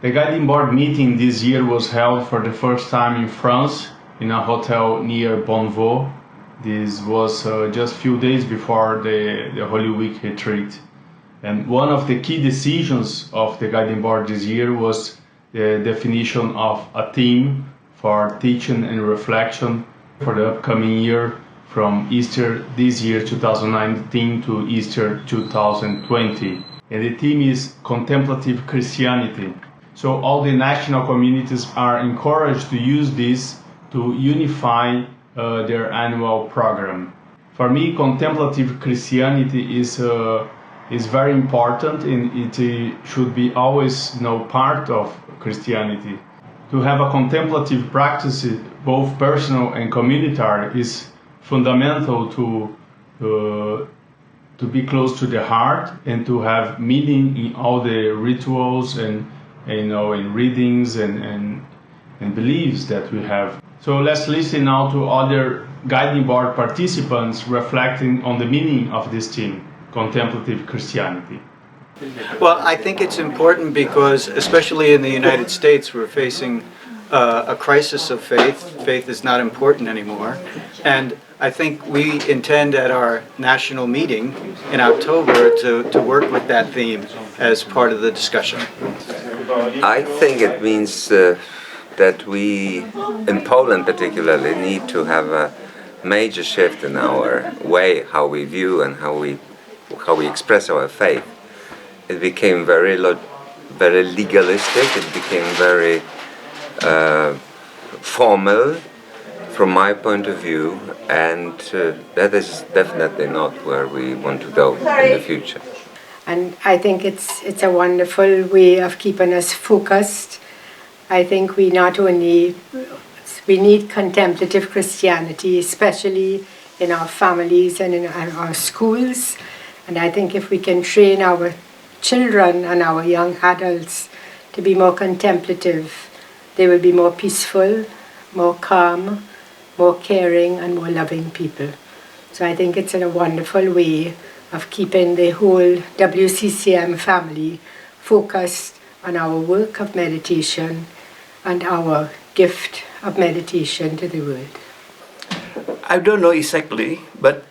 The guiding board meeting this year was held for the first time in France in a hotel near Bonnevaux. This was just a few days before the Holy Week retreat. And one of the key decisions of the guiding board this year was the definition of a theme for teaching and reflection for the upcoming year from Easter this year 2019 to Easter 2020. And the theme is Contemplative Christianity. So all the national communities are encouraged to use this to unify their annual program. For me, contemplative Christianity is very important, and it should be always part of Christianity. To have a contemplative practice, both personal and communitary, is fundamental to be close to the heart and to have meaning in all the rituals and in readings and beliefs that we have. So let's listen now to other guiding board participants reflecting on the meaning of this theme, contemplative Christianity. Well, I think it's important because, especially in the United States, we're facing a crisis of faith. Faith is not important anymore. And I think we intend at our national meeting in October to work with that theme as part of the discussion. I think it means that we, in Poland particularly, need to have a major shift in our way how we view and how we express our faith. It became very legalistic. It became very formal, from my point of view, and that is definitely not where we want to go in the future. And I think it's a wonderful way of keeping us focused. I think we need contemplative Christianity, especially in our families and in our schools. And I think if we can train our children and our young adults to be more contemplative, they will be more peaceful, more calm, more caring and more loving people. So I think it's a wonderful way of keeping the whole WCCM family focused on our work of meditation and our gift of meditation to the world. I don't know exactly, but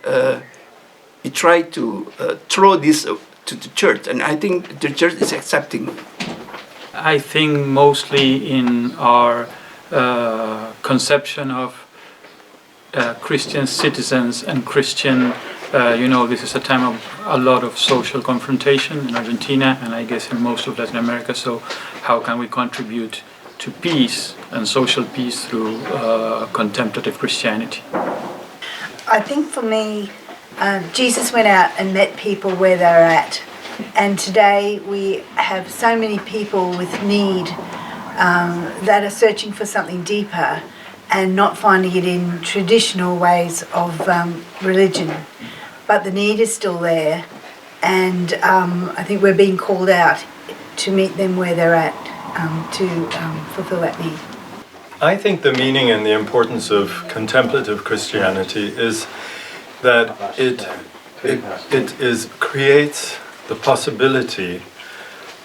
he tried to throw this to the church, and I think the church is accepting. I think mostly in our conception of Christian citizens and Christian, this is a time of a lot of social confrontation in Argentina and I guess in most of Latin America. So how can we contribute to peace and social peace through contemplative Christianity? I think for me, Jesus went out and met people where they're at. And today we have so many people with need that are searching for something deeper and not finding it in traditional ways of religion. But the need is still there, and I think we're being called out to meet them where they're at to fulfill that need. I think the meaning and the importance of contemplative Christianity is that it creates the possibility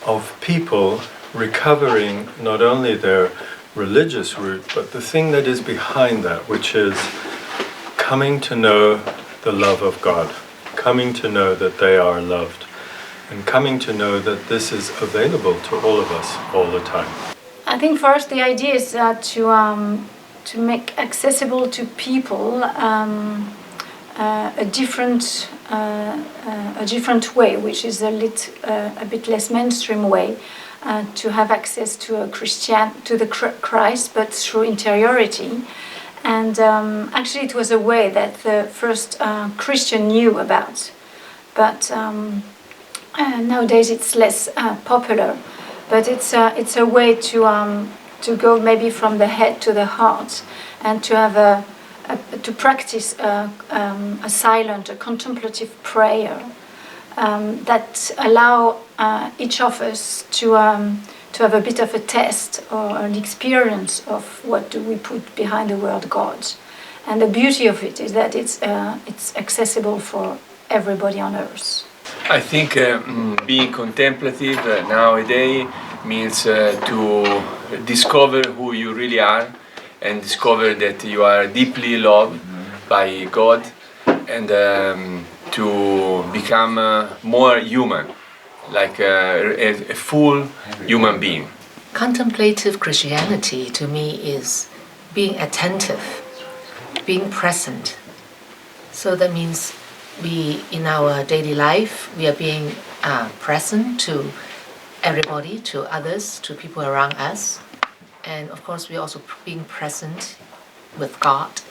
of people recovering not only their religious root, but the thing that is behind that, which is coming to know the love of God, coming to know that they are loved, and coming to know that this is available to all of us all the time. I think first the idea is to make accessible to people a different way, which is a bit less mainstream way, to have access to the Christ, but through interiority. And actually it was a way that the first Christian knew about, but nowadays it's less popular. But it's a way to go maybe from the head to the heart, and to have to practice a silent, a contemplative prayer that allow each of us to have a bit of a test or an experience of what do we put behind the word God. And the beauty of it is that it's accessible for everybody on earth. I think being contemplative nowadays means to discover who you really are and discover that you are deeply loved by God, and to become more human, like a full human being. Contemplative Christianity to me is being attentive, being present. So that means in our daily life, we are being present to everybody, to others, to people around us. And of course, we're also being present with God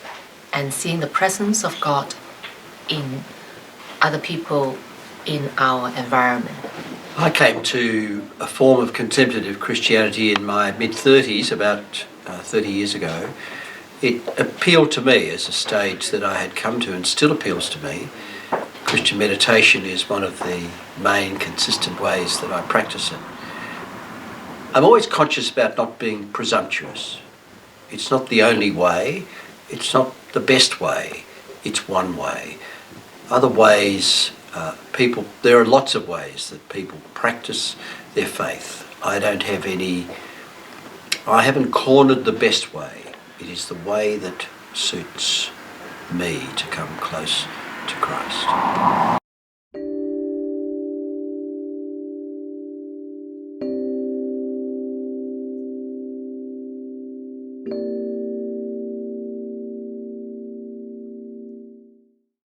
and seeing the presence of God in other people in our environment. I came to a form of contemplative Christianity in my mid-30s, about 30 years ago. It appealed to me as a stage that I had come to, and still appeals to me. Christian meditation is one of the main consistent ways that I practice it. I'm always conscious about not being presumptuous. It's not the only way, it's not the best way, it's one way. Other ways, there are lots of ways that people practice their faith. I haven't cornered the best way. It is the way that suits me to come close to Christ.